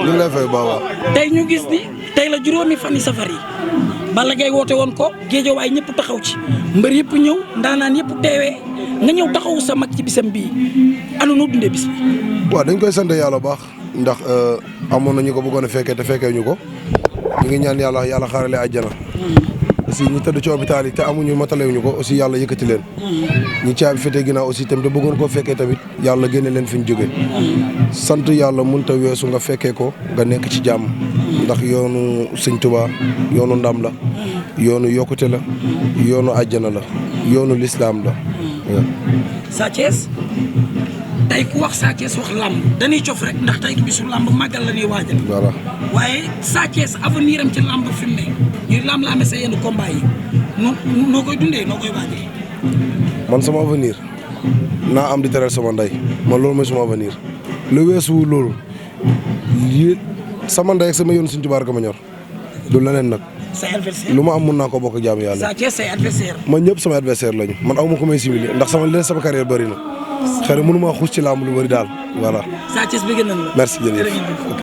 ñu ngi lay fay baax. tey ñu gis ni tey la juróomi fan yi safar yi Balla Gaye woote woon ko géejawaay ñëpp taxaw ci mbër yëpp ñëw ndaanaan yëpp teewee nga ñëw taxawu sa mag ci bisam bii anu noo dundee bis bi. waaw dañ koy sant yàlla baax ndax amoon na ñu ko bëggoon a fekkee te fekkee ñu ko ñu ngi ñaan yàlla xaarale àjjana. aussi ñu tëdd ci hôpital yi te amuñu matalewuñu ko aussi yàlla yëkkati leen. ñi caabi fete ginnaaw aussi tamit te bëggoon koo fekkee tamit yàlla génne leen fi ñu jógee. sant yàlla mënut a weesu nga fekkee ko nga nekk ci jàmm. ndax yoonu Sëñ Tuubaa yoonu ndam la. yoonu yokkute la. yoonu àjjana la. yoonu lislaam la. Sa Thiès tey ku wax Sa Thiès wax làmb dañuy cof rek ndax tey bisu làmb màggal la ñuy waajal. voilà waaye Sa Thiès avenir am ci làmb fi mu ne ñuy làmb la amee sa yenn combat yi noo koy dundee noo koy waajee. man sama avenir naa am di teral sama ndey man loolu mooy sama avenir lu weesu loolu lii sama ndey ak sama yoon Sëñ Tuubaa ma ñor du leneen nag. say adversaire lu ma am mun naa ko bokk ak jaamu yàlla. Sa Thiès say adversaire. man ñëpp sama adversaire lañu man aw ma ko may simili ndax sama carrière bëri na xëy na mënu maa xuus ci làmb lu bëri daal voilà. Sa Thiès bëgg nañ la. merci jërëjëf.